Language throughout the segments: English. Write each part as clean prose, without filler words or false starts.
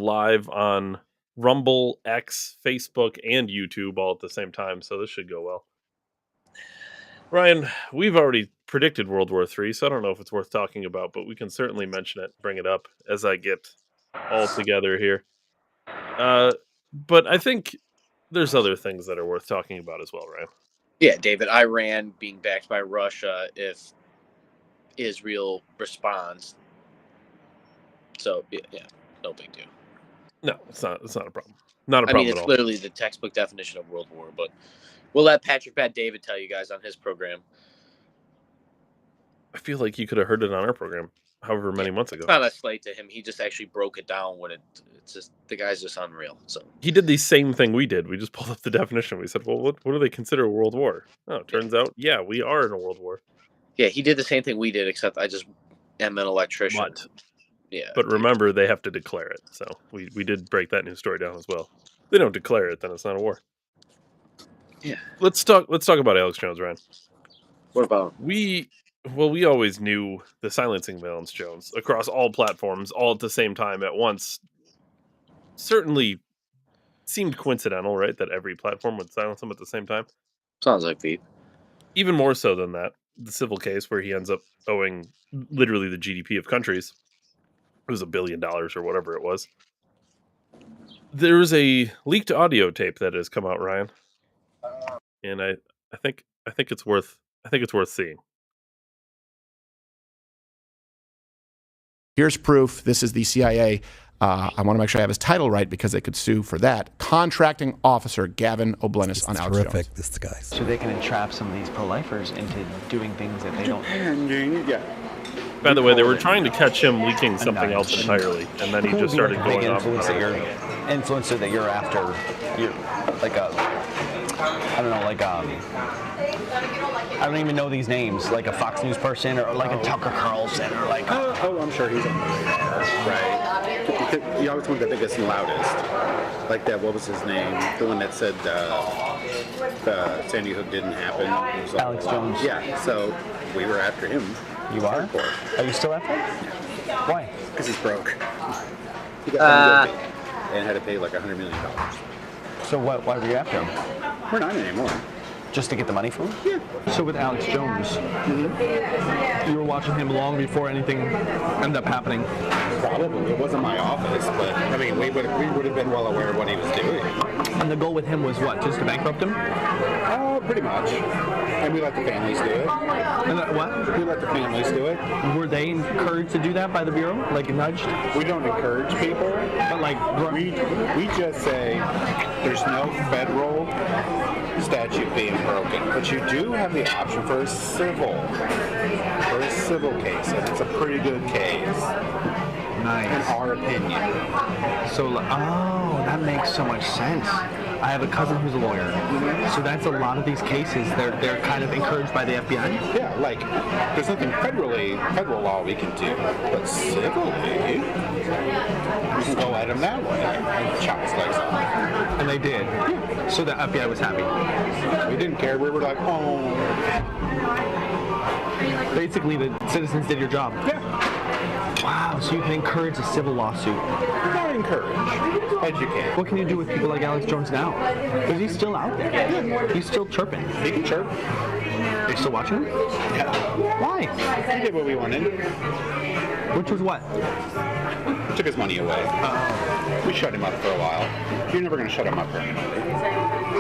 live on Rumble, X, Facebook, and YouTube all at the same time, so this should go well. Ryan, we've already predicted World War III, so I don't know if it's worth talking about, but we can certainly mention it, bring it up as I get all together here. But I think there's other things that are worth talking about as well, Ryan. Yeah, David, Iran being backed by Russia if Israel responds. So, yeah, no big deal. No, it's not a problem. Not a problem I mean, it's at all. literally the textbook definition of World War, but we'll let Patrick Pat David tell you guys on his program. I feel like you could have heard it on our program however many months ago. It's not a slight to him. He just actually broke it down when it's just, the guy's just unreal. So he did the same thing we did. We just pulled up the definition. We said, well, what do they consider a world war? Oh, it turns out, yeah, we are in a world war. Yeah, he did the same thing we did, except I just am an electrician. But remember, they have to declare it. So we did break that news story down as well. If they don't declare it, then it's not a war. Yeah. Let's talk about Alex Jones, Ryan. What about him? We always knew the silencing of Alex Jones across all platforms, all at the same time at once. Certainly seemed coincidental, right? That every platform would silence him at the same time. Sounds like Pete. Even more so than that, the civil case where he ends up owing literally the GDP of countries. It was $1 billion or whatever it was. There's a leaked audio tape that has come out, Ryan, and I think it's worth seeing. Here's proof. This is the CIA. I want to make sure I have his title right because they could sue for that. Contracting Officer Gavin O'Blennis on Alex Jones. Terrific, this guy. So they can entrap some of these pro-lifers into doing things that they don't. Yeah. By the way, they were trying to catch him leaking something else entirely, and then he just started going off. Influencer that you're after. You're like I don't even know these names, like a Fox News person or like a Tucker Carlson or like. I'm sure he's on the radar. Right. You always want the biggest and loudest. Like that, what was his name? The one that said the Sandy Hook didn't happen. Alex Jones. Yeah, so we were after him. You are? Are you still after him? Why? Because he's broke. He got found guilty and had to pay like $100 million. So why were you after him? We're not anymore. Just to get the money from him? Yeah. So with Alex Jones, you were watching him long before anything ended up happening. Probably. It wasn't my office, but I mean, we would have been well aware of what he was doing. And the goal with him was what? Just to bankrupt him? Pretty much. And we let the families do it. What? We let the families do it. Were they encouraged to do that by the Bureau? Like nudged? We don't encourage people. But like... We just say there's no federal statute being broken. But you do have the option for a civil case. And it's a pretty good case. Nice. In our opinion. So, that makes so much sense. I have a cousin who's a lawyer. So that's a lot of these cases. They're kind of encouraged by the FBI. Yeah, like there's nothing federal law we can do, but civilly, we can go at them that way and chop his legs off. And they did. Yeah. So the FBI was happy. We didn't care. We were like, oh. Basically, the citizens did your job. Yeah. Wow, so you can encourage a civil lawsuit. Not encourage. Educate. What can you do with people like Alex Jones now? Because he's still out there. Yeah. He's still chirping. He can chirp. Are you still watching him? Yeah. Why? He did what we wanted. Which was what? Took his money away. We shut him up for a while. You're never going to shut him up permanently.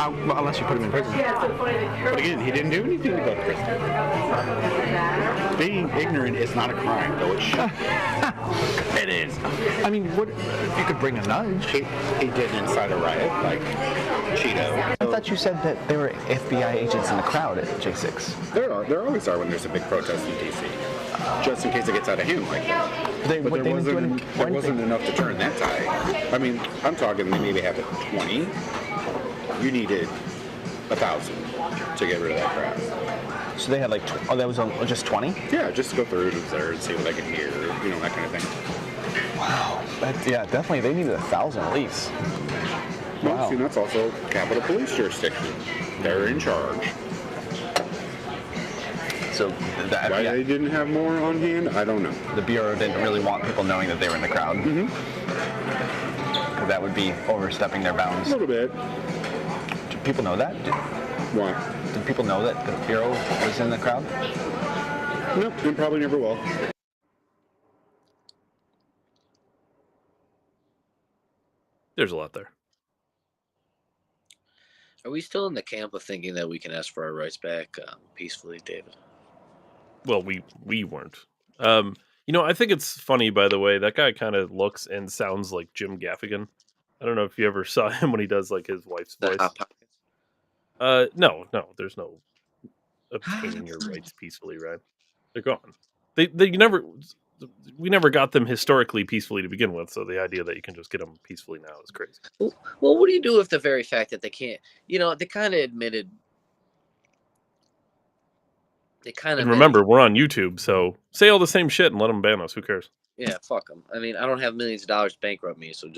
Unless you put him in prison. But again, he didn't do anything to go to prison. Being ignorant is not a crime, though it should. It is. I mean, what you could bring a nudge. He did inside a riot, like Cheeto. I thought you said that there were FBI agents in the crowd at J6. There always are when there's a big protest in D.C. Just in case it gets out of hand like that. There wasn't enough to turn that tide. I mean, I'm talking they maybe have 20. You needed 1,000 to get rid of that crowd. So they had like, that was just 20? Yeah, just to go through to there and see what I could hear, that kind of thing. Wow. Definitely. They needed 1,000 at least. Wow. See, that's also Capitol Police jurisdiction. They're in charge. So why they didn't have more on hand, I don't know. The Bureau didn't really want people knowing that they were in the crowd. that would be overstepping their A bounds. little bit. Do people know that? Why? Did people know that the Bureau was in the crowd? Nope, and probably never will. There's a lot there. Are we still in the camp of thinking that we can ask for our rights back peacefully, David? Well, we weren't. I think it's funny, by the way, that guy kind of looks and sounds like Jim Gaffigan. I don't know if you ever saw him when he does like his wife's The voice. Hot Pockets? No, there's no obtaining your rights peacefully, right? They're gone. We never got them historically peacefully to begin with, so the idea that you can just get them peacefully now is crazy. Well, what do you do with the very fact that they can't? They kind of admitted. They kind of. And remember, we're on YouTube, so say all the same shit and let them ban us. Who cares? Yeah, fuck them. I mean, I don't have millions of dollars to bankrupt me, so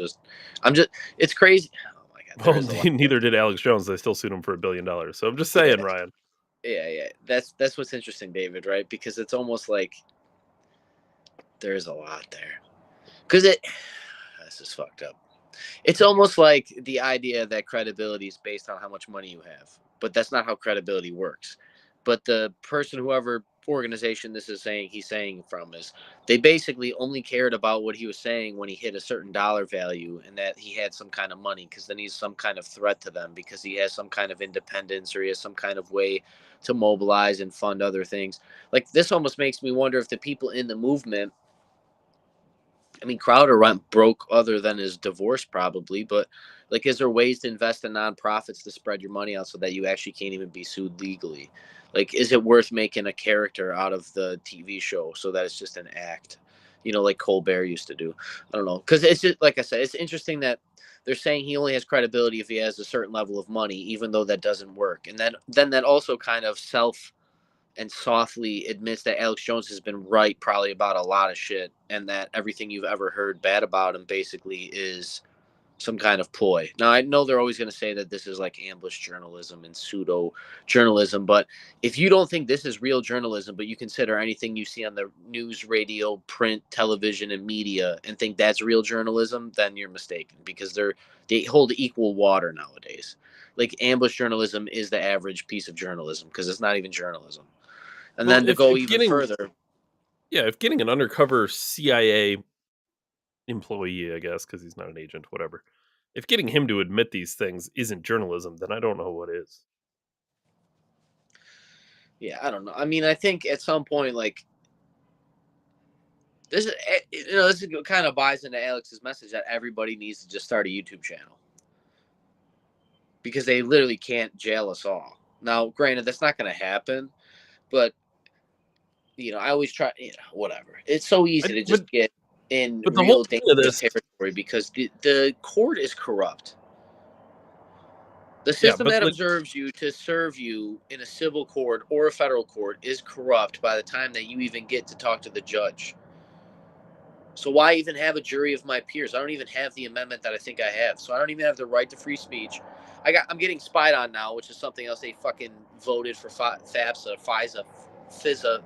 it's crazy. Oh my god. Well, there is a lot. neither did Alex Jones. They still sued him for $1 billion. So I'm just saying, Ryan. Yeah. That's what's interesting, David, right? Because it's almost like there's a lot there. Because this is fucked up. It's almost like the idea that credibility is based on how much money you have, but that's not how credibility works. But the person, whoever organization this is saying he's saying from, is they basically only cared about what he was saying when he hit a certain dollar value and that he had some kind of money, because then he's some kind of threat to them because he has some kind of independence or he has some kind of way to mobilize and fund other things. Like, this almost makes me wonder if the people in the movement, I mean, Crowder went broke other than his divorce probably, but like, is there ways to invest in nonprofits to spread your money out so that you actually can't even be sued legally? Like, is it worth making a character out of the TV show so that it's just an act, like Colbert used to do? I don't know. Because it's just, like I said, it's interesting that they're saying he only has credibility if he has a certain level of money, even though that doesn't work. And then that also kind of and softly admits that Alex Jones has been right probably about a lot of shit, and that everything you've ever heard bad about him basically is some kind of ploy. Now, I know they're always going to say that this is like ambush journalism and pseudo journalism, but if you don't think this is real journalism, but you consider anything you see on the news, radio, print, television, and media and think that's real journalism, then you're mistaken, because they hold equal water nowadays. Like, ambush journalism is the average piece of journalism because it's not even journalism. And Well, then to go even further, if getting an undercover CIA employee, I guess, because he's not an agent, whatever. If getting him to admit these things isn't journalism, then I don't know what is. yeah, I don't know. I mean, I think at some point, like, this kind of buys into Alex's message that everybody needs to just start a YouTube channel, because they literally can't jail us all. Now, granted, that's not going to happen, but I always try, whatever. It's so easy to just get in but the real whole thing of dangerous this, territory because the court is corrupt. The Yeah, system but that like- observes you to serve you in a civil court or a federal court is corrupt by the time that you even get to talk to the judge. So why even have a jury of my peers? I don't even have the amendment that I think I have. So I don't even have the right to free speech. I'm getting spied on now, which is something else. They fucking voted for FAFSA, FISA,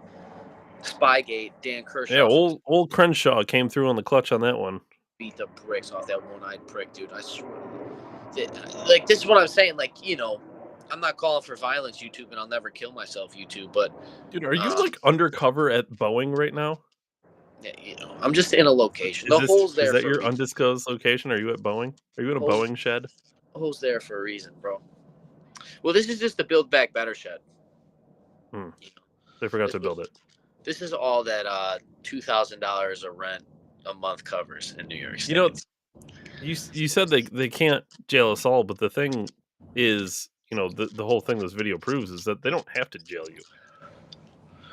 Spygate, Dan Kershaw. Yeah, old Crenshaw came through on the clutch on that one. Beat the bricks off that one-eyed prick, dude. I swear. Like, this is what I'm saying. Like, I'm not calling for violence, YouTube, and I'll never kill myself, YouTube. But, dude, are you like undercover at Boeing right now? Yeah, I'm just in a location. Is that your undisclosed location? Are you at Boeing? Are you in a Boeing shed? The hole's there for a reason, bro. Well, this is just the Build Back Better shed. They forgot to build it. This is all that $2,000 a rent a month covers in New York State. You said they can't jail us all, but the thing is, the whole thing this video proves is that they don't have to jail you.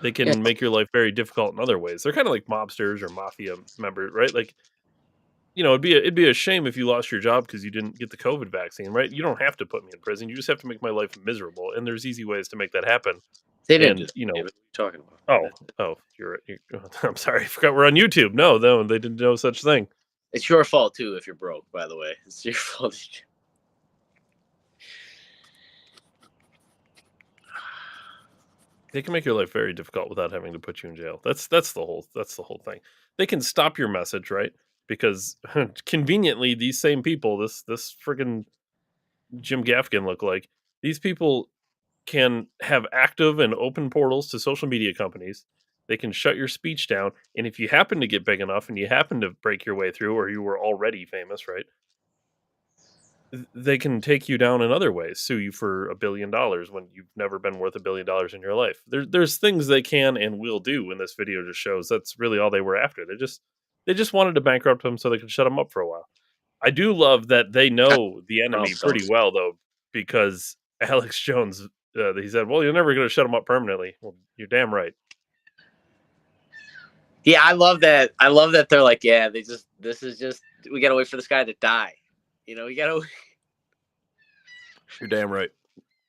They can make your life very difficult in other ways. They're kind of like mobsters or mafia members, right? Like, it'd be a shame if you lost your job because you didn't get the COVID vaccine, right? You don't have to put me in prison. You just have to make my life miserable, and there's easy ways to make that happen. They didn't. What are you talking about? You're I'm sorry. I forgot we're on YouTube. No, they didn't know such thing. It's your fault too if you're broke. By the way, it's your fault. They can make your life very difficult without having to put you in jail. That's the whole thing. They can stop your message, right? because conveniently these same people, this friggin' Jim Gaffigan look like, these people can have active and open portals to social media companies. They can shut your speech down, and if you happen to get big enough and you happen to break your way through, or you were already famous, right? They can take you down in other ways, sue you for $1 billion when you've never been worth $1 billion in your life. There's things they can and will do, and this video just shows that's really all they were after. They just wanted to bankrupt him so they could shut him up for a while. I do love that they know the enemy pretty well, though, because Alex Jones, he said, "Well, you're never going to shut him up permanently." Well, you're damn right. Yeah, I love that. I love that they're like, yeah, this is just, we gotta wait for this guy to die. You know, we gotta. You're damn right.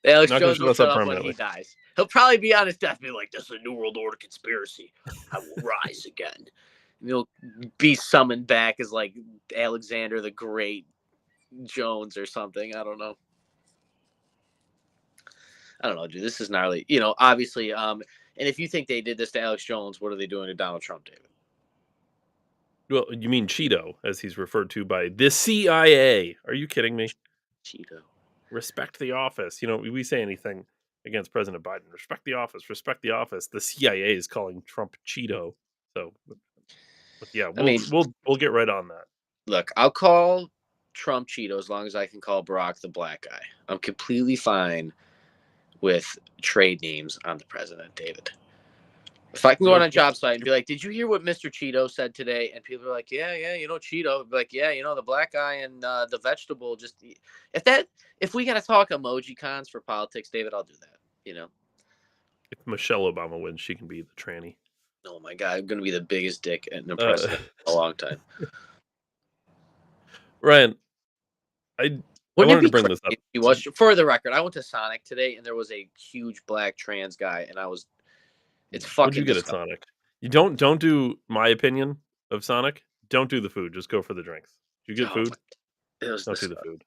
Alex Not gonna Jones shut will us up shut up when he permanently. dies. He'll probably be on his deathbed like, "This is a New World Order conspiracy. I will rise again." And he'll be summoned back as like Alexander the Great Jones or something. I don't know, dude. This is gnarly. You know, obviously. And if you think they did this to Alex Jones, what are they doing to Donald Trump, David? Well, you mean Cheeto, as he's referred to by the CIA. Are you kidding me? Cheeto. Respect the office. You know, we say anything against President Biden. Respect the office. Respect the office. The CIA is calling Trump Cheeto. So, but yeah, I mean, we'll get right on that. look, I'll call Trump Cheeto as long as I can call Barack the black guy. I'm completely fine with trade names on the president, David. If I can go on a job site and be like, "Did you hear what Mr. Cheeto said today?" And people are like, "Yeah, you know Cheeto." I'd be like, "Yeah, you know the black guy and the vegetable." Just if we gotta talk emoji cons for politics, David, I'll do that. You know. If Michelle Obama wins, she can be the tranny. Oh my god, I'm gonna be the biggest dick in a president in a long time. Ryan, I wanted to bring this up. He was, for the record, I went to Sonic today and there was a huge black trans guy, and it's fucking. What'd you get at Sonic? You don't do my opinion of Sonic. Don't do the food. Just go for the drinks. Did you get food? It was don't do the food,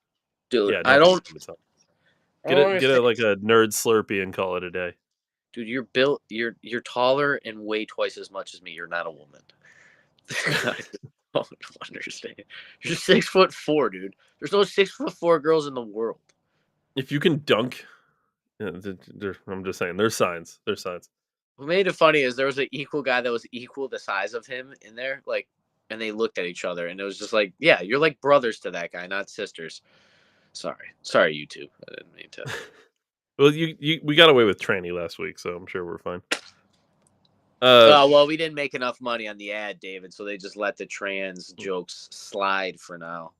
dude. Yeah, I don't. Get it like a nerd Slurpee and call it a day. Dude, you're built. You're taller and weigh twice as much as me. You're not a woman. I don't understand. You're 6'4", dude. There's no 6'4" girls in the world. If you can dunk, I'm just saying, there's signs. There's signs. What made it funny is there was an equal guy that was equal the size of him in there, like, and they looked at each other, and it was just like, yeah, you're like brothers to that guy, not sisters. Sorry, YouTube. I didn't mean to. Well, we got away with tranny last week, so I'm sure we're fine. Well, we didn't make enough money on the ad, David, so they just let the trans jokes slide for now.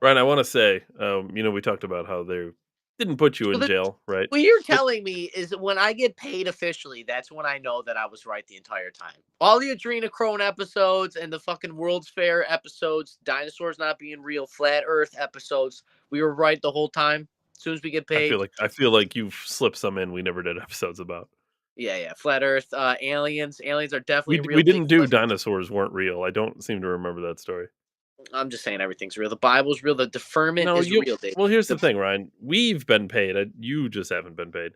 Ryan, I want to say, we talked about how they didn't put you in jail, right? What you're telling me is that when I get paid officially, that's when I know that I was right the entire time. All the Adrenochrome episodes and the fucking World's Fair episodes, dinosaurs not being real, flat Earth episodes, we were right the whole time. As soon as we get paid, I feel like you've slipped some in we never did episodes about. Yeah, flat Earth, aliens. Aliens are definitely real. We didn't do dinosaurs weren't real. I don't seem to remember that story. I'm just saying everything's real. The Bible's real. The deferment is real. Dave. Well, here's the thing, Ryan. We've been paid. You just haven't been paid.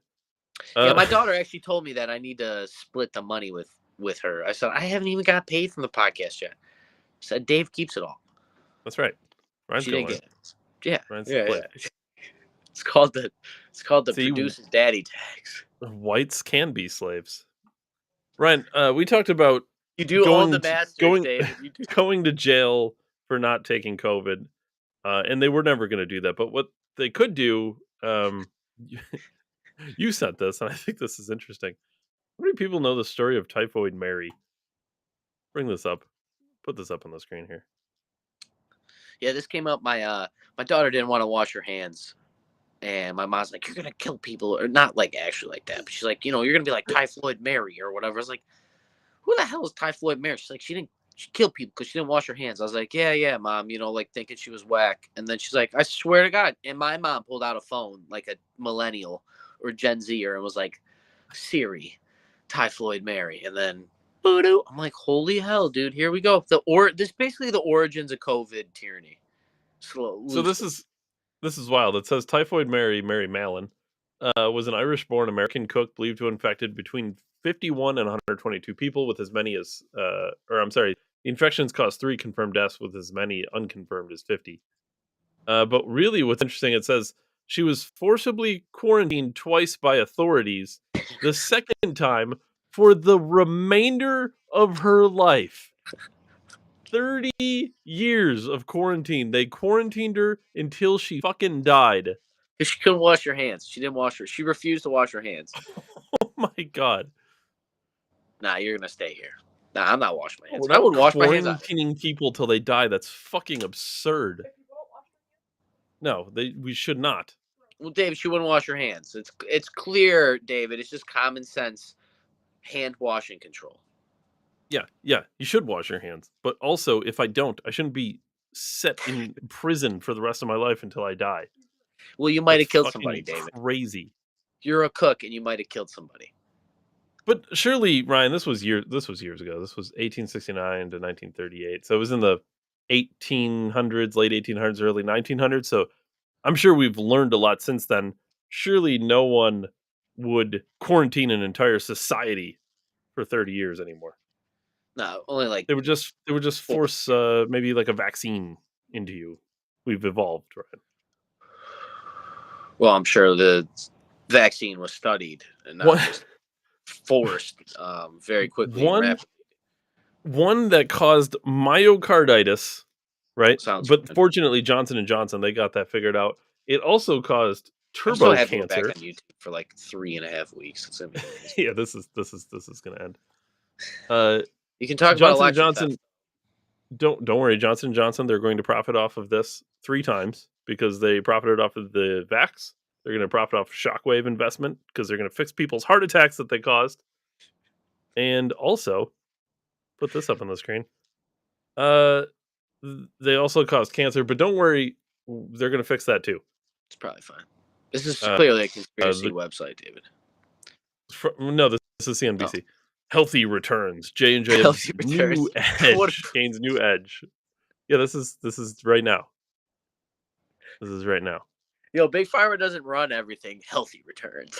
Yeah, my daughter actually told me that I need to split the money with her. I said I haven't even got paid from the podcast yet. I said Dave keeps it all. That's right. Ryan's she didn't get it. Yeah. Ryan's yeah. It's called the producer's daddy tax. Whites can be slaves. Ryan, we talked about you do own the masters, Dave. You do. Going to jail for not taking COVID, and they were never going to do that. But what they could do, you sent this, and I think this is interesting. How many people know the story of Typhoid Mary? Bring this up. Put this up on the screen here. Yeah, this came up. My daughter didn't want to wash her hands. And my mom's like, "You're going to kill people." Or not like actually like that. But she's like, you're going to be like Typhoid Mary or whatever. I was like, who the hell is Typhoid Mary? She's like, she killed people because she didn't wash her hands. I was like, yeah, Mom, like thinking she was whack. And then she's like, I swear to God. And my mom pulled out a phone like a millennial or Gen Zer and was like, Siri, Typhoid Mary. And then, I'm like, holy hell, dude, here we go. This basically the origins of COVID tyranny. So this is wild. It says Typhoid Mary Mallon, was an Irish-born American cook believed to have infected between 51 and 122 people with as many as, The infections caused 3 confirmed deaths, with as many unconfirmed as 50. But really, what's interesting, it says she was forcibly quarantined twice by authorities, the second time for the remainder of her life. 30 years of quarantine. They quarantined her until she fucking died. Because she couldn't wash her hands. She didn't wash her. She refused to wash her hands. Oh my god. Nah, you're gonna stay here. Nah, I'm not washing my hands. We're I not would wash my hands. quarantining people till they die. That's fucking absurd. No, we should not. Well, David, she wouldn't wash her hands. It's clear, David. It's just common sense hand washing control. Yeah, you should wash your hands. But also, if I don't, I shouldn't be set in prison for the rest of my life until I die. Well, you might have That's killed fucking somebody, David. Crazy. You're a cook, and you might have killed somebody. But surely, Ryan, this was years ago. This was 1869 to 1938. So it was in the 1800s, late 1800s, early 1900s. So I'm sure we've learned a lot since then. Surely no one would quarantine an entire society for 30 years anymore. No, only like They would just force maybe like a vaccine into you. We've evolved, right? Well, I'm sure the vaccine was studied and not just forced very quickly and rapidly. One that caused myocarditis, right? Sounds but good. Fortunately, Johnson & Johnson, they got that figured out. It also caused I'm still turbo having to go cancer. back on YouTube for like 3.5 weeks. It's gonna be amazing. Yeah, this is gonna end. You can talk Johnson about Johnson. Don't worry, Johnson & Johnson. They're going to profit off of this 3 times because they profited off of the vax. They're going to profit off Shockwave investment because they're going to fix people's heart attacks that they caused, and also put this up on the screen. They also caused cancer, but don't worry, they're going to fix that too. It's probably fine. This is clearly a conspiracy website, David. No, this is CNBC. Oh. Healthy returns. J&J new edge gains new edge. Yeah, this is right now. This is right now. Yo, Big Pharma doesn't run everything. Healthy returns.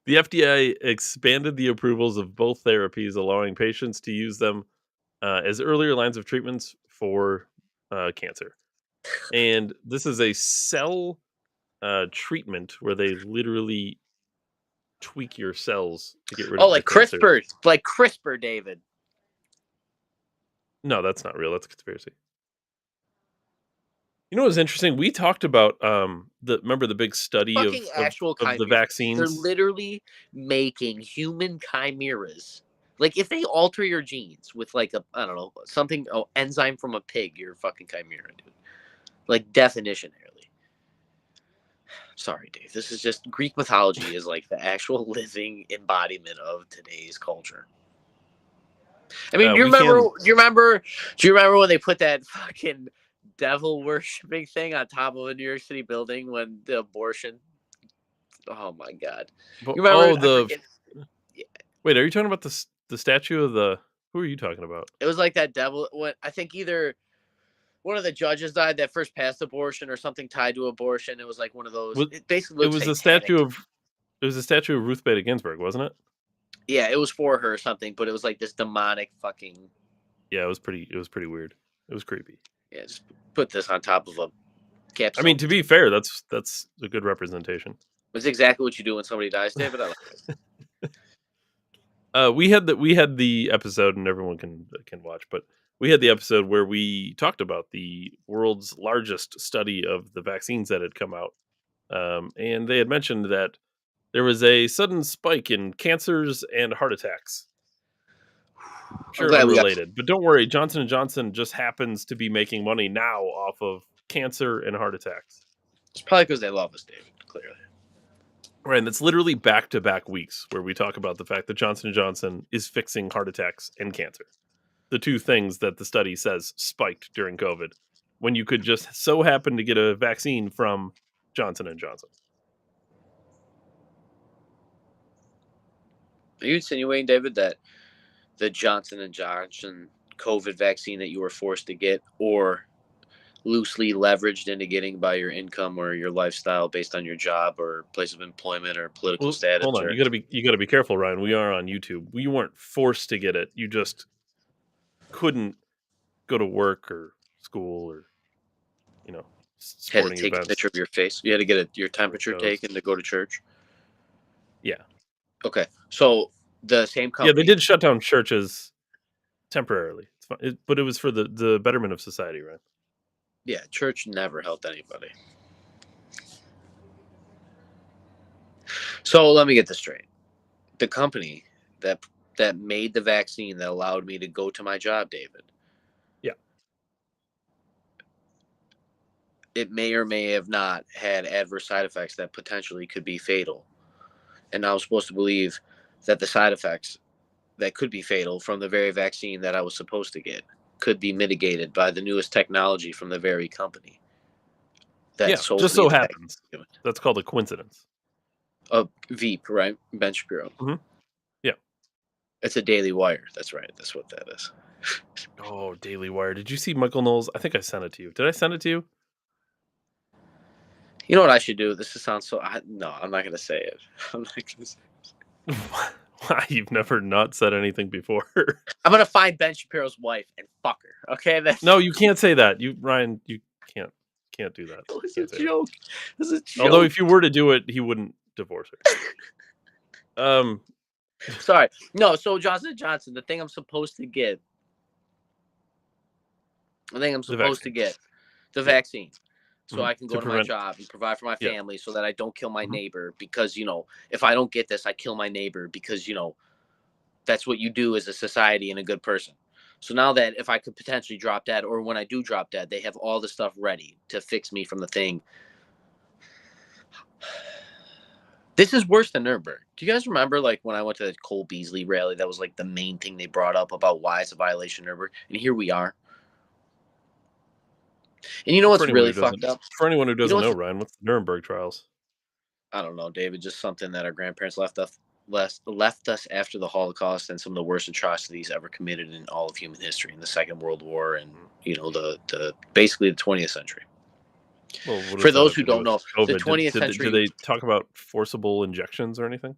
The FDA expanded the approvals of both therapies, allowing patients to use them as earlier lines of treatments for cancer. And this is a cell treatment where they literally tweak your cells to get rid of like cancer. CRISPR, like CRISPR, David. No, that's not real. That's a conspiracy. You know what's interesting? We talked about remember the big study of the vaccines? They're literally making human chimeras. Like if they alter your genes with like enzyme from a pig, you're a fucking chimera, dude. Like definitionally. Sorry, Dave. This is just Greek mythology is like the actual living embodiment of today's culture. I mean, do you remember when they put that fucking devil worshipping thing on top of a New York City building when the abortion? Oh my god! You remember? Wait, are you talking about the statue of the? Who are you talking about? It was like that devil. What I think either one of the judges died that first passed abortion or something tied to abortion. It was like one of those. It was a statue of Ruth Bader Ginsburg, wasn't it? Yeah, it was for her or something, but it was like this demonic fucking. Yeah, it was pretty weird. It was creepy. Yeah, just put this on top of a capsule. I mean, to be fair, that's a good representation. It's exactly what you do when somebody dies, David. I like it. We had the episode, and everyone can watch, but we had the episode where we talked about the world's largest study of the vaccines that had come out, and they had mentioned that there was a sudden spike in cancers and heart attacks. Sure, unrelated, but don't worry. Johnson & Johnson just happens to be making money now off of cancer and heart attacks. It's probably because they love us, David. Clearly, right? And it's literally back-to-back weeks where we talk about the fact that Johnson & Johnson is fixing heart attacks and cancer, the 2 things that the study says spiked during COVID, when you could just so happen to get a vaccine from Johnson & Johnson. Are you insinuating, David, that the Johnson & Johnson COVID vaccine that you were forced to get or loosely leveraged into getting by your income or your lifestyle based on your job or place of employment or political status? Hold on, you gotta be careful, Ryan. We are on YouTube. We weren't forced to get it. You just couldn't go to work or school or, you know, Had to sporting take a events. picture of your face. You had to get your temperature shows. taken to go to church. Yeah. Okay, so the same Yeah, they company. did shut down churches temporarily. It's fine. But it was for the betterment of society, right? Yeah, church never helped anybody. So let me get this straight. The company that made the vaccine that allowed me to go to my job, David. Yeah. It may or may have not had adverse side effects that potentially could be fatal. And I was supposed to believe that the side effects that could be fatal from the very vaccine that I was supposed to get could be mitigated by the newest technology from the very company that sold just me so the happens. vaccine. That's called a coincidence. Veep, right? Ben Shapiro. Mm-hmm. Yeah. It's a Daily Wire. That's right. That's what that is. Oh, Daily Wire. Did you see Michael Knowles? I think I sent it to you. Did I send it to you? You know what I should do? This sounds so. No, I'm not going to say it. I'm not going to say it. Why? You've never not said anything before. I'm going to find Ben Shapiro's wife and fuck her. Okay? No, you can't say that. Ryan, you can't do that. It's Can't a say that. joke. It's a joke. Although if you were to do it, he wouldn't divorce her. Sorry. No, so Johnson & Johnson, the thing I'm supposed to get. The vaccine. So I can go to my job and provide for my family so that I don't kill my neighbor because, if I don't get this, I kill my neighbor because, that's what you do as a society and a good person. So now that if I could potentially drop dead or when I do drop dead, they have all the stuff ready to fix me from the thing. This is worse than Nuremberg. Do you guys remember when I went to the Cole Beasley rally, that was the main thing they brought up about why it's a violation of Nuremberg? And here we are. And you know what's really fucked up? For anyone who doesn't know, Ryan, what's the Nuremberg trials? I don't know, David. Just something that our grandparents left us after the Holocaust and some of the worst atrocities ever committed in all of human history in the Second World War and the basically the 20th century. Well, for those who don't know, COVID? The 20th century. Did they talk about forcible injections or anything?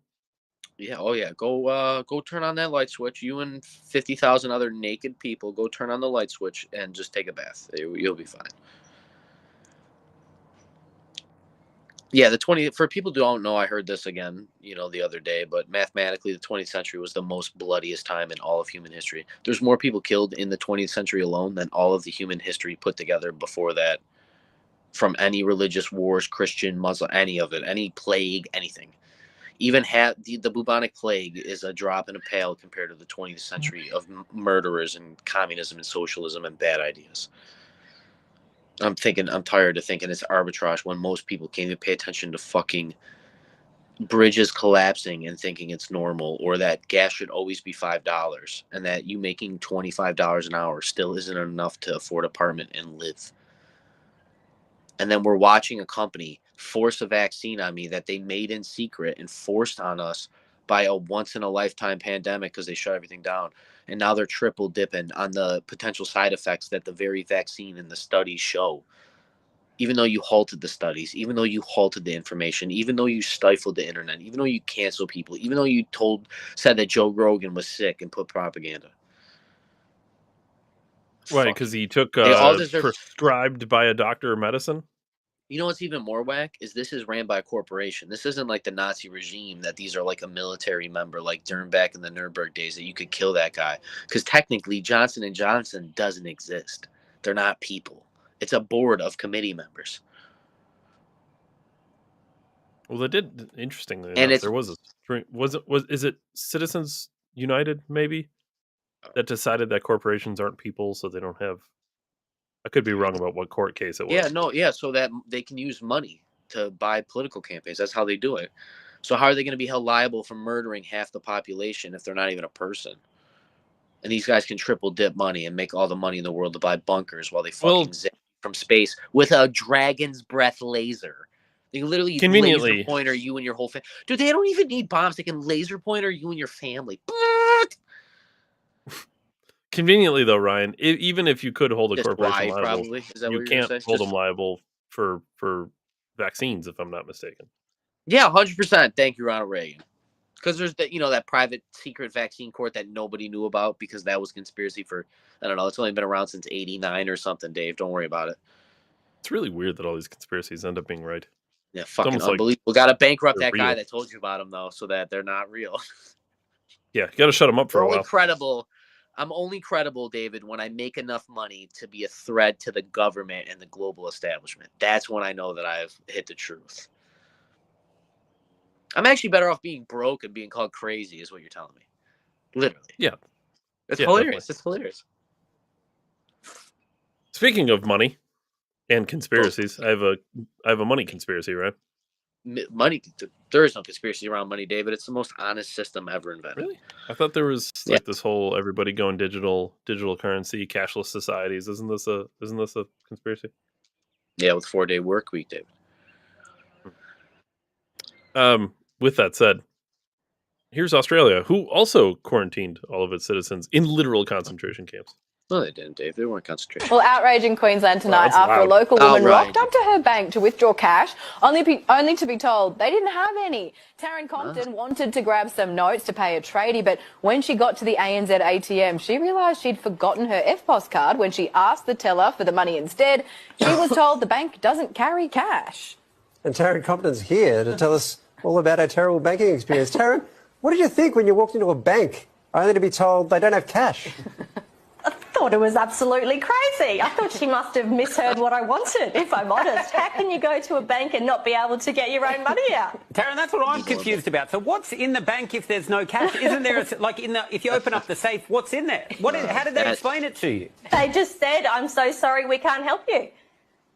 Yeah. Oh yeah. Go turn on that light switch. You and 50,000 other naked people go turn on the light switch and just take a bath. You'll be fine. Yeah, for people who don't know, I heard this again, the other day, but mathematically, the 20th century was the most bloodiest time in all of human history. There's more people killed in the 20th century alone than all of the human history put together before that, from any religious wars, Christian, Muslim, any of it, any plague, anything. Even the bubonic plague is a drop in a pail compared to the 20th century of murderers and communism and socialism and bad ideas. I'm tired of thinking it's arbitrage when most people can't even pay attention to fucking bridges collapsing and thinking it's normal, or that gas should always be $5 and that you making $25 an hour still isn't enough to afford an apartment and live. And then we're watching a company force a vaccine on me that they made in secret and forced on us by a once-in-a-lifetime pandemic because they shut everything down. And now they're triple dipping on the potential side effects that the very vaccine and the studies show. Even though you halted the studies, even though you halted the information, even though you stifled the internet, even though you canceled people, even though you said that Joe Rogan was sick and put propaganda. Right, because he took prescribed by a doctor medicine. You know what's even more whack is this is ran by a corporation. This isn't like the Nazi regime that these are like a military member, like during back in the Nuremberg days that you could kill that guy. Because technically Johnson & Johnson doesn't exist. They're not people. It's a board of committee members. Well, they did. Interestingly enough, there was is it Citizens United maybe that decided that corporations aren't people, so they don't have. I could be wrong about what court case it was. So that they can use money to buy political campaigns. That's how they do it. So how are they going to be held liable for murdering half the population if they're not even a person? And these guys can triple dip money and make all the money in the world to buy bunkers while they fucking zip from space with a dragon's breath laser. They can literally laser pointer you and your whole family. Dude, they don't even need bombs. They can laser pointer you and your family. Conveniently, though, Ryan, even if you could hold a corporation liable, you can't hold them liable for vaccines, if I'm not mistaken. Yeah, 100%. Thank you, Ronald Reagan. Because there's that private secret vaccine court that nobody knew about because that was conspiracy for, I don't know, it's only been around since 89 or something, Dave. Don't worry about it. It's really weird that all these conspiracies end up being right. Yeah, fucking almost like unbelievable. Got to bankrupt they're that guy real. that told you about them, though, so that they're not real. Yeah, you got to shut them up for a while. I'm only credible, David, when I make enough money to be a threat to the government and the global establishment. That's when I know that I've hit the truth. I'm actually better off being broke and being called crazy, is what you're telling me. Literally. Yeah. It's Yeah, hilarious. definitely. It's hilarious. Speaking of money and conspiracies, I have a money conspiracy, right? Money. There is no conspiracy around money, David. It's the most honest system ever invented. Really? I thought there was like this whole everybody going digital currency, cashless societies. Isn't this a conspiracy? Yeah, with 4-day work week, David. With that said, here's Australia, who also quarantined all of its citizens in literal concentration camps. No, they didn't, Dave. They weren't concentrating. Well, outrage in Queensland tonight that's after loud. a local woman Outrage. rocked up to her bank to withdraw cash, only to be told they didn't have any. Taryn Compton wanted to grab some notes to pay a tradie, but when she got to the ANZ ATM, she realised she'd forgotten her EFTPOS card. When she asked the teller for the money instead, she was told the bank doesn't carry cash. And Taryn Compton's here to tell us all about our terrible banking experience. Taryn, what did you think when you walked into a bank only to be told they don't have cash? I thought it was absolutely crazy. I thought she must have misheard what I wanted, if I'm honest. How can you go to a bank and not be able to get your own money out? Taryn, that's what I'm confused about. So what's in the bank if there's no cash? Isn't there, if you open up the safe, what's in there? How did they explain it to you? They just said, I'm so sorry, we can't help you.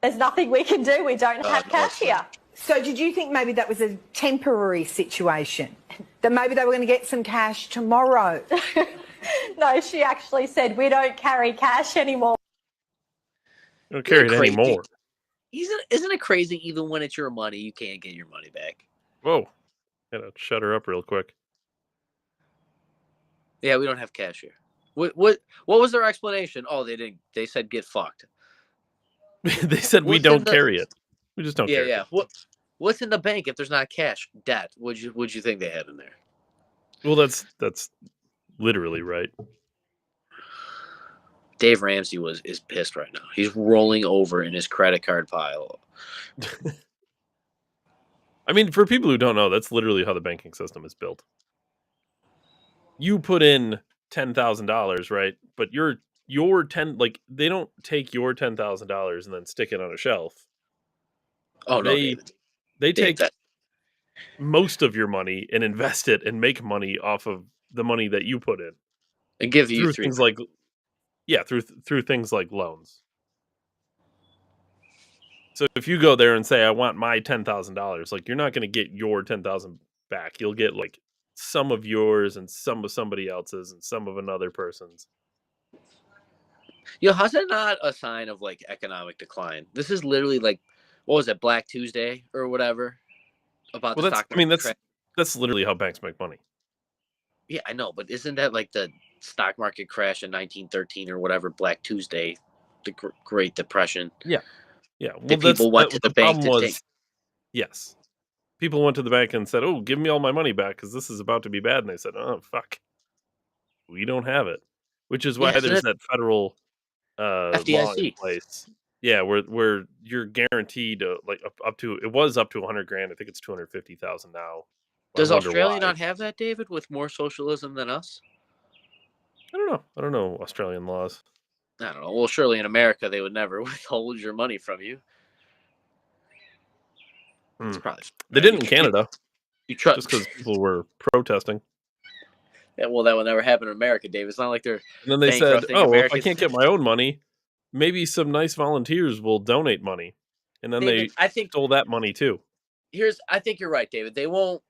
There's nothing we can do. We don't have cash here. So did you think maybe that was a temporary situation? That maybe they were going to get some cash tomorrow? No, she actually said, we don't carry cash anymore. You don't carry it anymore. Isn't it crazy even when it's your money, you can't get your money back? Whoa. Gotta shut her up real quick. Yeah, we don't have cash here. What was their explanation? Oh, they didn't. They said get fucked. They said we don't carry it. We just don't carry it. Yeah. What's in the bank if there's not cash? Debt. Would you think they had in there? Well, that's literally right. Dave Ramsey is pissed right now. He's rolling over in his credit card pile. I mean, for people who don't know, that's literally how the banking system is built. You put in $10,000, right? But your they don't take your $10,000 and then stick it on a shelf. Oh no, David. They take most of your money and invest it and make money off of the money that you put in. And give you through things like through things like loans. So if you go there and say I want my $10,000, like you're not going to get your $10,000 back. You'll get like some of yours and some of somebody else's and some of another person's. How's that not a sign of like economic decline? This is literally like, what was it, Black Tuesday or whatever? About the stock market. That's literally how banks make money. Yeah, I know, but isn't that like the stock market crash in 1913 or whatever, Black Tuesday, the Great Depression? Yeah. Well, people went to the bank to take. Yes. People went to the bank and said, "Oh, give me all my money back because this is about to be bad." And they said, "Oh, fuck, we don't have it," which is why there's that federal law in place. Yeah, where you're guaranteed like up to it was up to $100,000. I think it's $250,000 now. Does Australia not have that, David, with more socialism than us? I don't know Australian laws. I don't know. Well, surely in America they would never withhold your money from you. It's probably they didn't in Canada. Just because people were protesting. Yeah, well, that would never happen in America, Dave. It's not like they're. And then they said, "Oh, well, if I Americans. can't get my own money, maybe some nice volunteers will donate money." And then David, they stole that money too. I think you're right, David. They won't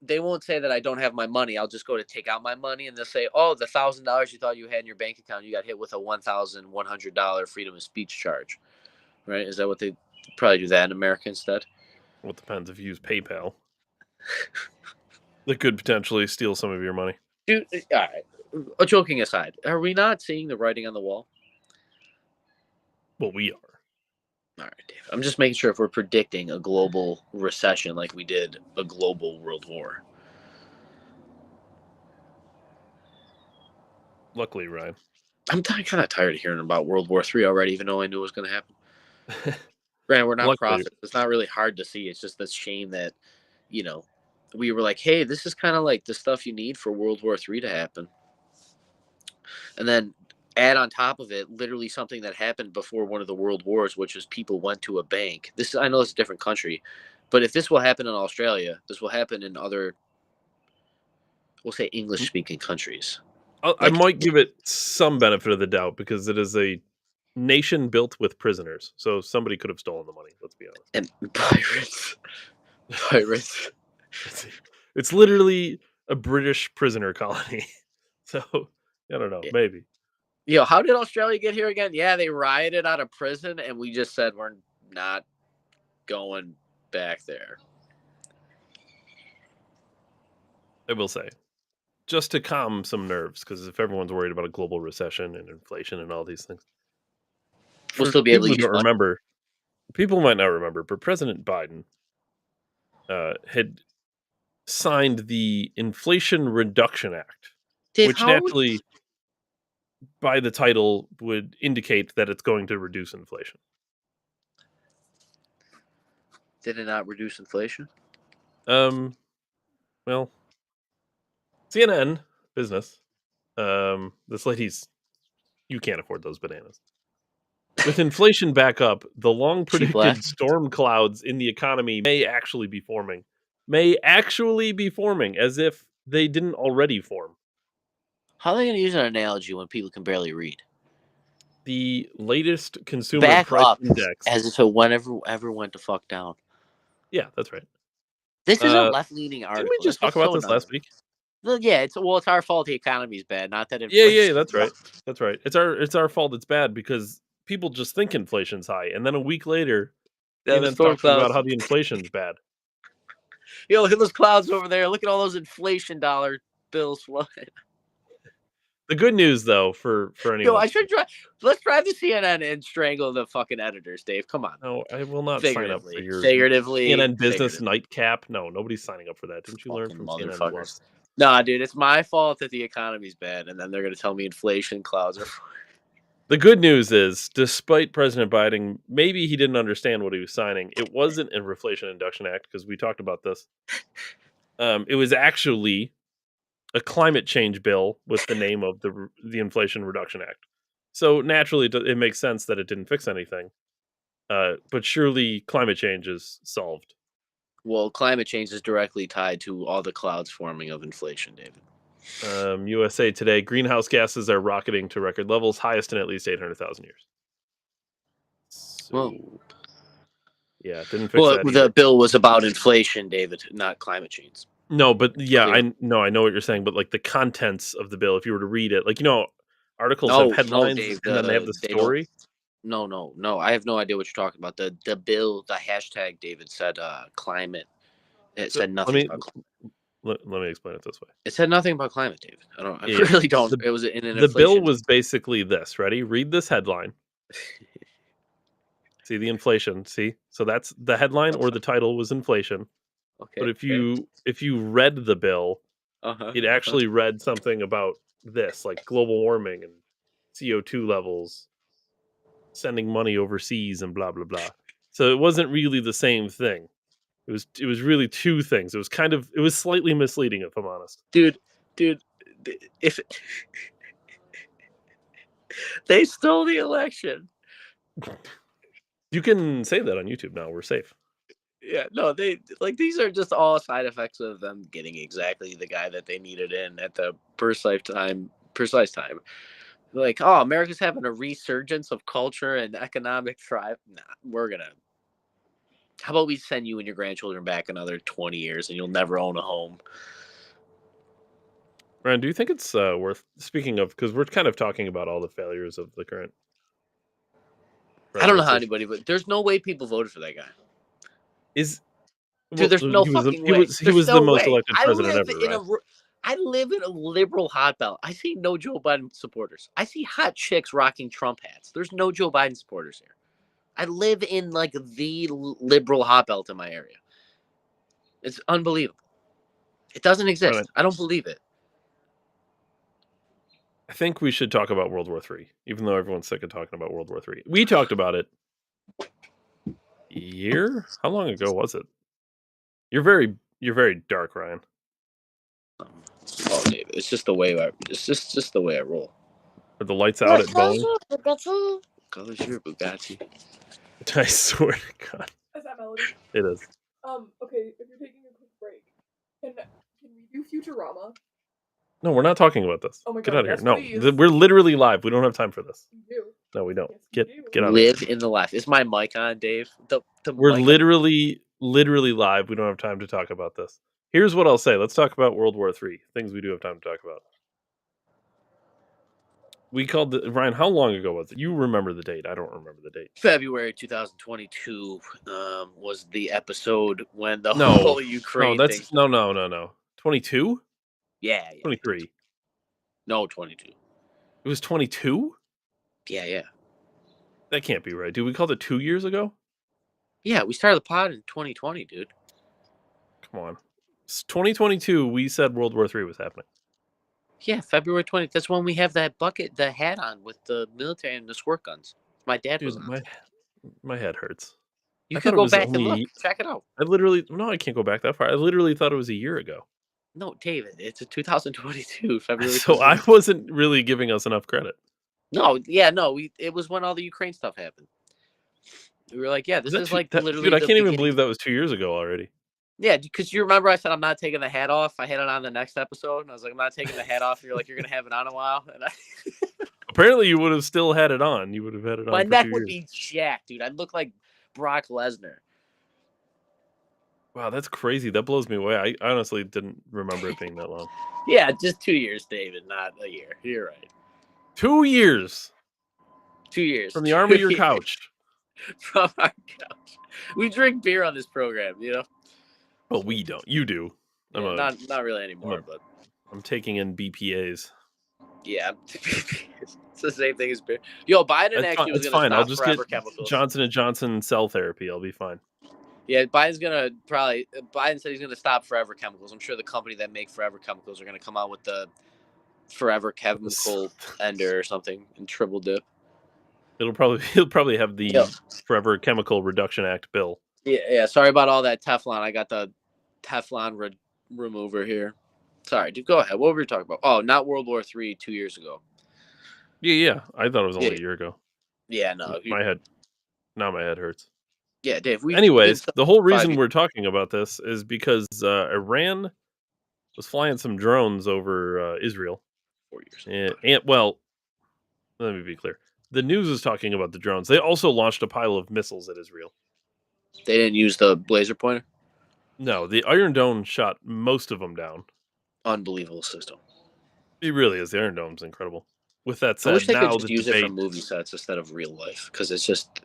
say that I don't have my money. I'll just go to take out my money, and they'll say, "Oh, the $1,000 you thought you had in your bank account, you got hit with a $1,100 freedom of speech charge." Right? Is that what they probably do that in America instead? Well, it depends if you use PayPal. They could potentially steal some of your money. Dude, all right. Joking aside, are we not seeing the writing on the wall? Well, we are. All right, Dave. I'm just making sure if we're predicting a global recession like we did a global world war. Luckily, Ryan. I'm kind of tired of hearing about World War III already, even though I knew it was going to happen. Granted, we're not Luckily. prophets. It's not really hard to see. It's just this shame that, we were like, hey, this is kind of like the stuff you need for World War III to happen. And then add on top of it, literally something that happened before one of the world wars, which is people went to a bank. I know it's a different country, but if this will happen in Australia, this will happen in other, we'll say English-speaking countries. I might give it some benefit of the doubt because it is a nation built with prisoners. So somebody could have stolen the money. Let's be honest. And pirates. It's literally a British prisoner colony. So I don't know. Maybe. How did Australia get here again? Yeah, they rioted out of prison, and we just said we're not going back there. I will say, just to calm some nerves, because if everyone's worried about a global recession and inflation and all these things, we'll still be able to use money. Remember. People might not remember, but President Biden had signed the Inflation Reduction Act, which naturally, by the title, would indicate that it's going to reduce inflation. Did it not reduce inflation? Well, CNN business. This lady's, you can't afford those bananas. With inflation back up, the long predicted storm clouds in the economy may actually be forming. As if they didn't already form. How are they going to use an analogy when people can barely read? The latest consumer price index. As if it ever went to fuck down. Yeah, that's right. This is a left-leaning article. Didn't we just talk about this last week? Well, yeah, it's our fault the economy's bad, not that inflation. Yeah, that's right. That's right. It's our fault it's bad because people just think inflation's high, and then a week later, then talking about how the inflation's bad. Look at those clouds over there. Look at all those inflation dollar bills flowing. The good news, though, for anyone. Let's drive to CNN and strangle the fucking editors, Dave. Come on. No, I will not sign up for your CNN business nightcap. No, nobody's signing up for that. Didn't you learn from CNN Plus? Nah, dude, it's my fault that the economy's bad, and then they're going to tell me inflation clouds are. The good news is, despite President Biden, maybe he didn't understand what he was signing. It wasn't an Inflation Reduction Act because we talked about this. It was actually a climate change bill with the name of the Inflation Reduction Act. So naturally, it makes sense that it didn't fix anything. But surely climate change is solved. Well, climate change is directly tied to all the clouds forming of inflation, David. USA Today, greenhouse gases are rocketing to record levels, highest in at least 800,000 years. So, yeah, it didn't fix that either. The bill was about inflation, David, not climate change. No, but yeah, I know what you're saying, but like the contents of the bill, if you were to read it, like, articles have headlines Dave, and then they have the story. No. I have no idea what you're talking about. The bill, the hashtag, David said climate. It said nothing about climate. Let me explain it this way. It said nothing about climate, David. I really don't. It was in an The bill was basically this. Ready? Read this headline. See the inflation. See? So that's the headline or the title was inflation. Okay. But if you read the bill, it actually read something about this, like global warming and CO2 levels, sending money overseas and blah blah blah. So it wasn't really the same thing. It was really two things. It was slightly misleading, if I'm honest. Dude, if they stole the election. You can say that on YouTube now. We're safe. Yeah, no, these are just all side effects of them getting exactly the guy that they needed in at the precise time. Like, oh, America's having a resurgence of culture and economic thrive. Nah, how about we send you and your grandchildren back another 20 years and you'll never own a home? Ryan, do you think it's worth, speaking of, because we're kind of talking about all the failures of the current presidency. I don't know how anybody, but there's no way people voted for that guy. Dude, there's no fucking way. He was the most elected president ever, right? I live in a liberal hot belt. I see no Joe Biden supporters. I see hot chicks rocking Trump hats. There's no Joe Biden supporters here. I live in like the liberal hot belt in my area. It's unbelievable. It doesn't exist. Right. I don't believe it. think we should talk about World War III, even though everyone's sick of talking about World War III. We talked about it a year? How long ago was it? You're very dark, Ryan. Oh, David, it's just the way it's just the way I roll. Are the lights out at Boeing? Colors your Bugatti. I swear to God. Is that Melody? It is. Okay, if you're taking a quick break, can we do Futurama? No, we're not talking about this. Oh my Get God, out of here. yes, No, please. we're literally live. We don't have time for this. You do. No, we don't. Yes, Get out of Live here. in the life. Is my mic on, Dave? We're mic literally live. We don't have time to talk about this. Here's what I'll say. Let's talk about World War III. Things we do have time to talk about. We called Ryan, how long ago was it? You remember the date. I don't remember the date. February 2022 was the episode when the whole Ukraine thing. No. 22? Yeah. 23. No, 22. It was 22? Yeah. That can't be right. Dude, we called it 2 years ago? Yeah, we started the pod in 2020, dude. Come on. It's 2022, we said World War III was happening. Yeah, February 20th. That's when we have that bucket, the hat on with the military and the squirt guns. My dad was on. My head hurts. You could go back and look. Check it out. I can't go back that far. I literally thought it was a year ago. No, David, it's a 2022 February. So I wasn't really giving us enough credit. No. It was when all the Ukraine stuff happened. We were like, yeah, this is like literally. Dude, I can't even believe that was 2 years ago already. Yeah, because you remember I said I'm not taking the hat off. I had it on the next episode, and I was like, I'm not taking the hat off. And you're like, you're gonna have it on a while. And Apparently, you would have still had it on. You would have had it on. My for neck 2 would years. be jacked, dude. I'd look like Brock Lesnar. Wow, that's crazy. That blows me away. I honestly didn't remember it being that long. Yeah, just 2 years, David, not a year. You're right. 2 years. 2 years From the arm of your couch. From our couch. We drink beer on this program, you know. Well, we don't. You do. Yeah, not really anymore, but I'm taking in BPAs. yeah, it's the same thing as beer. Yo, Biden actually was going to stop I'll just forever get chemicals. Johnson & Johnson cell therapy. I'll be fine. Yeah, Biden said he's going to stop forever chemicals. I'm sure the company that make forever chemicals are going to come out with the forever chemical ender or something and triple dip. He'll probably have the Forever Chemical Reduction Act bill. Yeah. Sorry about all that Teflon. I got the Teflon remover here. Sorry, dude. Go ahead. What were we talking about? Oh, not World War III 2 years ago. Yeah. I thought it was only a year ago. Yeah, no. My head hurts. Yeah, Dave. Anyways, the whole reason we're talking about this is because Iran was flying some drones over Israel. 4 years. Well, let me be clear. The news is talking about the drones. They also launched a pile of missiles at Israel. They didn't use the laser pointer? No, the Iron Dome shot most of them down. Unbelievable system. It really is. The Iron Dome's incredible. With that said, I wish they now could just use debate, it for movie sets instead of real life, because it's just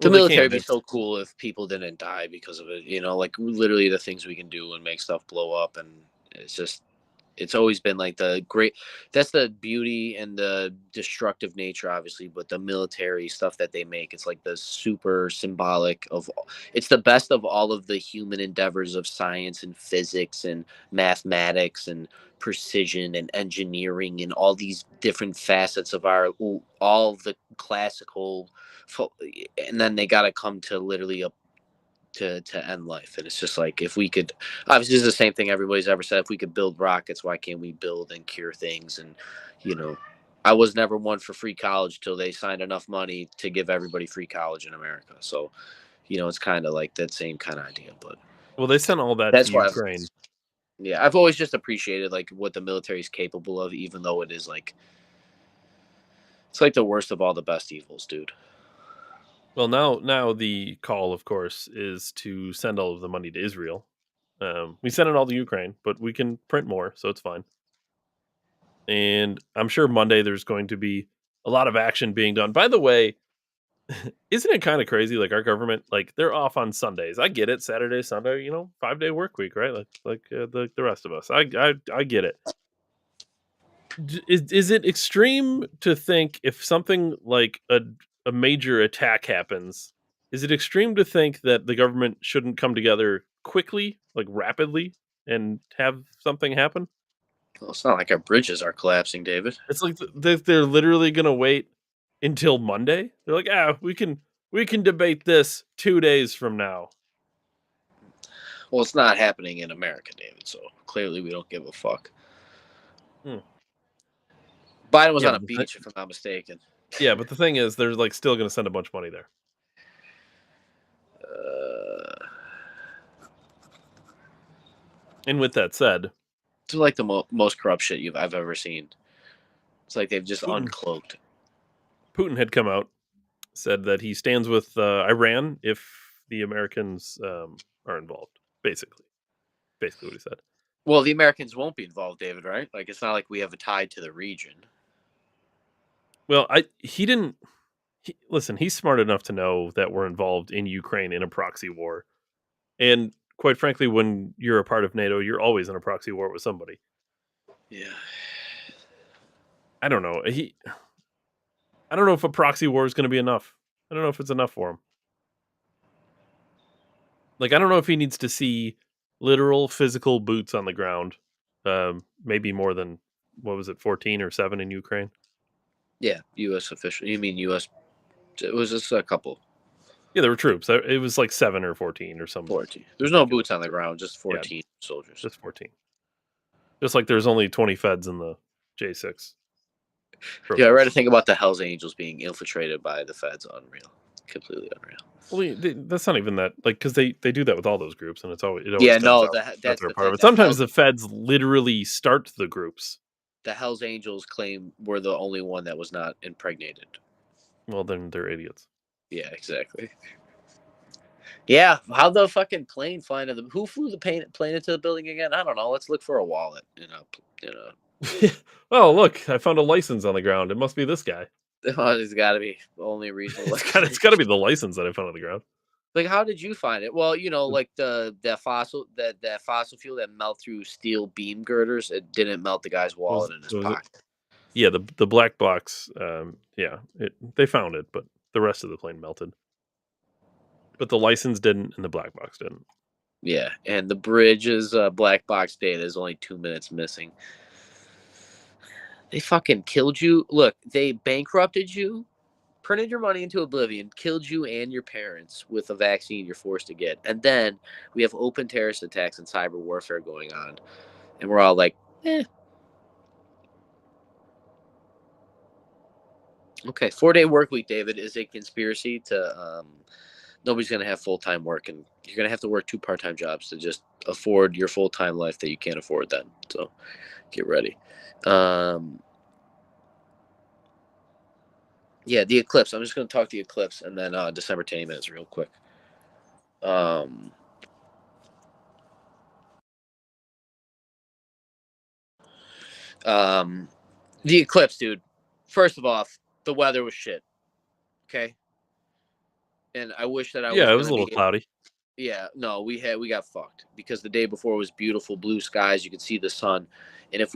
the military would be so cool if people didn't die because of it. You know, like literally the things we can do and make stuff blow up, and it's always been like that's the beauty and the destructive nature, obviously, but the military stuff that they make, it's like the super symbolic of, it's the best of all of the human endeavors of science and physics and mathematics and precision and engineering and all these different facets of all the classical, and then they got to come to literally to end life. And it's just like, if we could, obviously this is the same thing everybody's ever said, if we could build rockets, why can't we build and cure things? And I was never one for free college till they signed enough money to give everybody free college in America. So it's kind of like that same kind of idea. But they sent all that to Ukraine. I've always just appreciated like what the military is capable of, even though it is like, it's like the worst of all the best evils, dude. Well, now the call, of course, is to send all of the money to Israel. We sent it all to Ukraine, but we can print more, so it's fine. And I'm sure Monday there's going to be a lot of action being done. By the way, isn't it kind of crazy? Like our government, like they're off on Sundays. I get it, Saturday, Sunday, 5-day work week, right? Like the rest of us. I get it. Is it extreme to think if something like a major attack happens, is it extreme to think that the government shouldn't come together quickly, like rapidly, and have something happen? Well, it's not like our bridges are collapsing, David. It's like they're literally going to wait until Monday. They're like, we can debate this 2 days from now. Well, it's not happening in America, David. So clearly, we don't give a fuck. Biden was on a beach, if I'm not mistaken. Yeah, but the thing is, they're like still going to send a bunch of money there. And with that said, it's like the most corrupt shit I've ever seen. It's like they've just uncloaked. Putin had come out, said that he stands with Iran if the Americans are involved. Basically what he said. Well, the Americans won't be involved, David. Right? Like it's not like we have a tie to the region. Well, he didn't. Listen, he's smart enough to know that we're involved in Ukraine in a proxy war, and quite frankly, when you're a part of NATO, you're always in a proxy war with somebody. Yeah. I don't know. I don't know if a proxy war is going to be enough. I don't know if it's enough for him. Like, I don't know if he needs to see literal physical boots on the ground. Maybe more than, 14 or 7 in Ukraine? Yeah, U.S. official. You mean U.S. It was just a couple. Yeah, there were troops. It was like 7 or 14 or something. 14. There's no boots on the ground, just 14 soldiers. Just 14. Just like there's only 20 feds in the J6. Yeah, I read a thing about the Hells Angels being infiltrated by the feds. Unreal. Completely unreal. Well, that's not even that, like, because they do that with all those groups, and it always yeah, no, that's the part of it. Sometimes the feds literally start the groups. The Hells Angels claim we're the only one that was not impregnated. Well, then they're idiots. Yeah, exactly. Yeah, how the fucking plane flying to the? Who flew the plane into the building again? I don't know. Let's look for a wallet. Oh, look! I found a license on the ground. It must be this guy. Oh, it's got to be the only reason. It's got to be the license that I found on the ground. Like, how did you find it? Well, like that fossil fuel that melt through steel beam girders, it didn't melt the guy's wallet in his pocket. Yeah, the black box. They found it, but the rest of the plane melted. But the license didn't, and the black box didn't. Yeah, and the bridge's black box data is only 2 minutes missing. They fucking killed you. Look, they bankrupted you, printed your money into oblivion, killed you and your parents with a vaccine you're forced to get. And then we have open terrorist attacks and cyber warfare going on. And we're all like, Okay, 4-day work week, David, is a conspiracy to nobody's going to have full-time work. And you're going to have to work 2 part-time jobs to just afford your full-time life that you can't afford then. So get ready. Yeah, the eclipse. I'm just going to talk the eclipse and then Decembertainment is real quick. The eclipse, dude. First of all, the weather was shit. Okay. And I wish that it was a little cloudy. Yeah, no, we got fucked because the day before was beautiful blue skies. You could see the sun. And if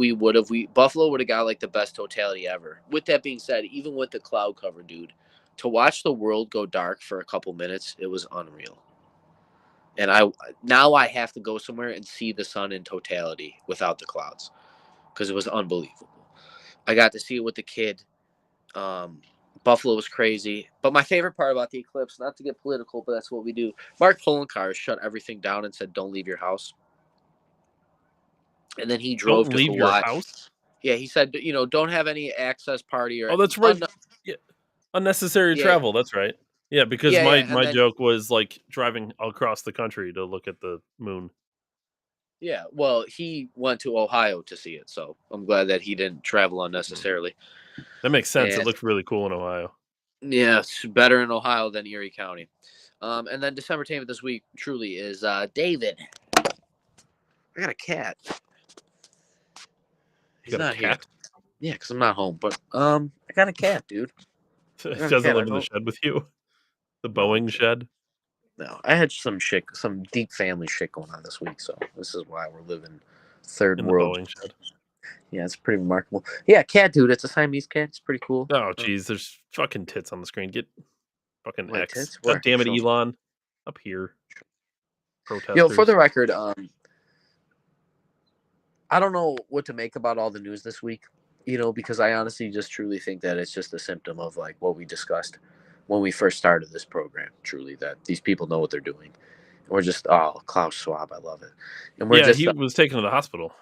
Buffalo would have got like the best totality ever. With that being said, even with the cloud cover, dude, to watch the world go dark for a couple minutes, it was unreal. And now I have to go somewhere and see the sun in totality without the clouds because it was unbelievable. I got to see it with the kid. Buffalo was crazy. But my favorite part about the eclipse, not to get political, but that's what we do. Mark Poloncarz shut everything down and said, "Don't leave your house." And then he drove to Hawaii. Your house? Yeah, he said, don't have any access party or. Oh, that's right. Unnecessary travel. That's right. Yeah, because my joke was like driving across the country to look at the moon. Yeah, well, he went to Ohio to see it, so I'm glad that he didn't travel unnecessarily. That makes sense. It looked really cool in Ohio. Yeah, it's better in Ohio than Erie County. And then Decembertainment this week truly is David. I got a cat. He's not here. Yeah, because I'm not home. But I got a cat, dude. It doesn't live in the shed with you? The Boeing shed? No, I had some deep family shit going on this week, so this is why we're living third world. The Boeing shed. Yeah, it's pretty remarkable. Yeah, cat, dude. It's a Siamese cat. It's pretty cool. Oh, jeez. There's fucking tits on the screen. Get fucking X. Tits? God damn it, Elon. Up here. Protesters. Yo, for the record, I don't know what to make about all the news this week, because I honestly just truly think that it's just a symptom of like what we discussed when we first started this program. Truly, that these people know what they're doing. And we're just, Klaus Schwab, I love it. And we're Yeah, just, he was taken to the hospital.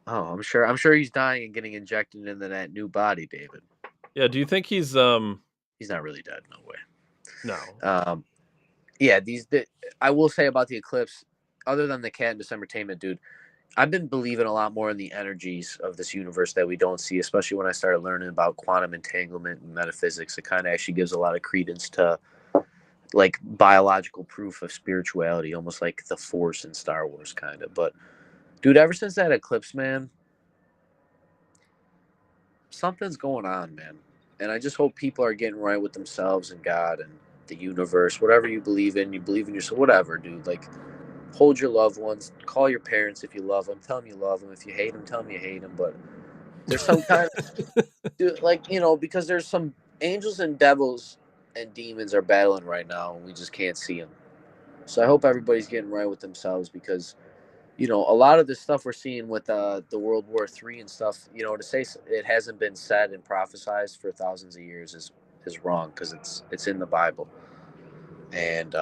I'm sure he's dying and getting injected into that new body, David. Yeah, do you think he's He's not really dead, no way. No. Yeah, I will say about the eclipse, other than the cat and Decembertainment, dude, I've been believing a lot more in the energies of this universe that we don't see, especially when I started learning about quantum entanglement and metaphysics. It kind of actually gives a lot of credence to like biological proof of spirituality, almost like the Force in Star Wars, kind of. But dude, ever since that eclipse, man, something's going on, man. And I just hope people are getting right with themselves and God and the universe, whatever you believe in yourself, whatever, dude. Like, hold your loved ones, call your parents if you love them, tell them you love them. If you hate them, tell them you hate them. But there's some kind of, dude, like, because there's some angels and devils and demons are battling right now, and we just can't see them. So I hope everybody's getting right with themselves, because a lot of this stuff we're seeing with the World War III and stuff, to say it hasn't been said and prophesized for thousands of years is wrong, because it's in the Bible. And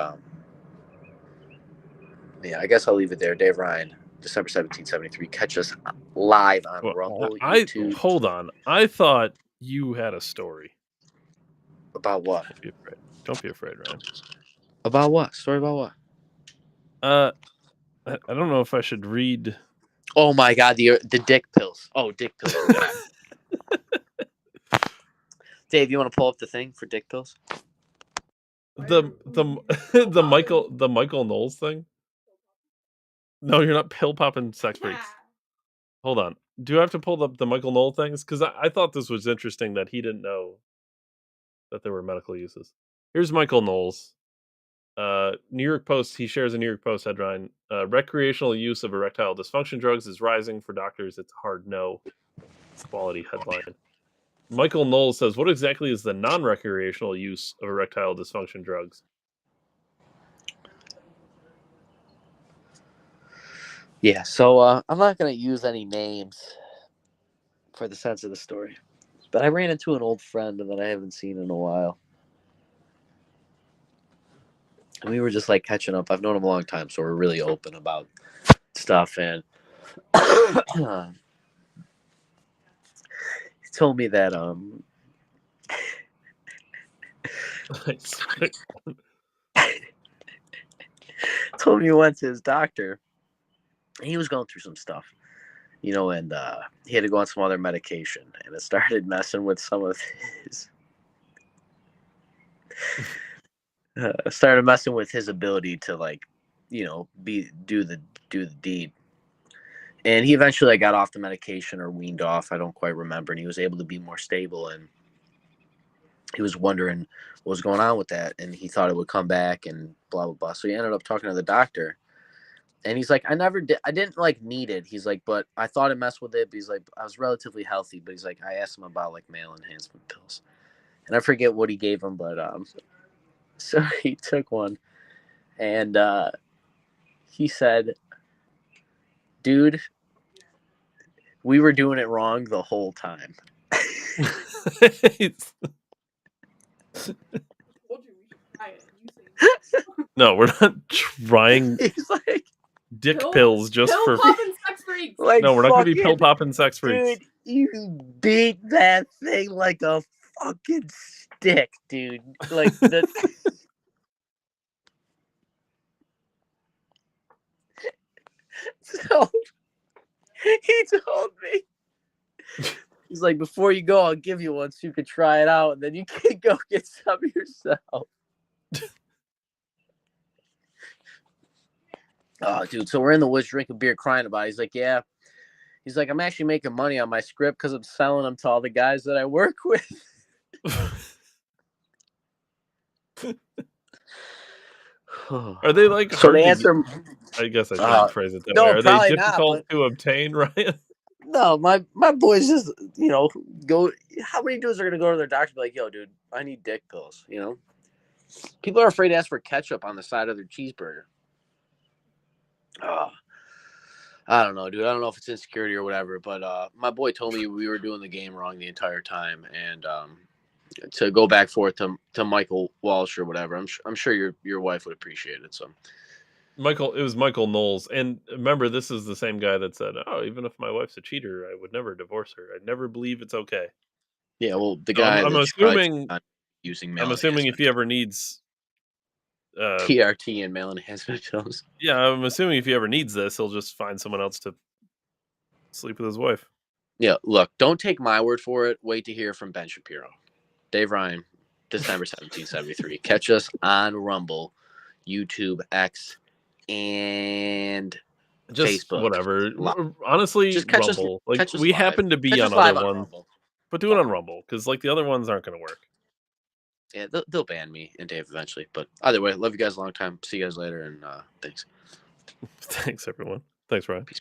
yeah, I guess I'll leave it there. Dave Ryan, December 1773. Catch us live on Rumble, YouTube. Hold on. I thought you had a story. About what? Don't be afraid. Don't be afraid, Ryan. About what? Story about what? I don't know if I should read. Oh my God, the dick pills. Oh, dick pills. Dave, you want to pull up the thing for dick pills? The Michael Knowles thing? No, you're not pill popping sex freaks. Hold on. Do I have to pull up the Michael Knowles things? Because I thought this was interesting that he didn't know that there were medical uses. Here's Michael Knowles. New York Post, he shares a New York Post headline. Recreational use of erectile dysfunction drugs is rising for doctors. It's a hard no. Quality headline. Michael Knowles says, what exactly is the non-recreational use of erectile dysfunction drugs? Yeah, so I'm not going to use any names for the sense of the story. But I ran into an old friend that I haven't seen in a while. And we were just like catching up. I've known him a long time, so we're really open about stuff. And he told me that told me he went to his doctor and he was going through some stuff, and he had to go on some other medication, and it started messing with some of his ability to like, do the deed. And he eventually got off the medication or weaned off. I don't quite remember. And he was able to be more stable. And he was wondering what was going on with that. And he thought it would come back and blah, blah, blah. So he ended up talking to the doctor. And he's like, I didn't like need it. He's like, but I thought it messed with it. But he's like, I was relatively healthy. But he's like, I asked him about like male enhancement pills. And I forget what he gave him. But so he took one. And he said, dude, we were doing it wrong the whole time. No, we're not trying He's like, dick pills just pill for. popping sex freaks. Like, no, we're not going to be pill popping sex freaks. Dude, you beat that thing like a fucking stick, dude. Like the. So he told me, he's like, before you go, I'll give you one so you can try it out, and then you can go get some yourself. Oh, dude. So we're in the woods drinking beer, crying about it. He's like, yeah. He's like, I'm actually making money on my script because I'm selling them to all the guys that I work with. Are they like so hard the to answer? I guess I shouldn't phrase it that no, way. Are they probably difficult not, to obtain, Ryan? No, my boys just, go. How many dudes are gonna go to their doctor and be like, yo, dude, I need dick pills, People are afraid to ask for ketchup on the side of their cheeseburger. I don't know, dude. I don't know if it's insecurity or whatever, but my boy told me we were doing the game wrong the entire time, and to go back forth to Michael Walsh or whatever, I'm sure your wife would appreciate it. So It was Michael Knowles, and remember, this is the same guy that said, "Oh, even if my wife's a cheater, I would never divorce her. I'd never believe it's okay." yeah, well, the So guy I'm that's probably assuming using I'm Melanie assuming as if he ever needs, TRT and Melanie has been pills. yeah, I'm assuming if he ever needs this, he'll just find someone else to sleep with his wife. Yeah, look, don't take my word for it. Wait to hear from Ben Shapiro. Dave Ryan, December 1773. Catch us on Rumble, YouTube, X, and Just Facebook. whatever. Live. Honestly, Just catch us, Rumble. Like, catch us we live. happen to be Catch on us live other on ones, Rumble. but do it on Rumble, because, like, the other ones aren't gonna work. Yeah, they'll ban me and Dave eventually. But either way, love you guys a long time. See you guys later, and thanks. Thanks, everyone. Thanks, Ryan. Peace.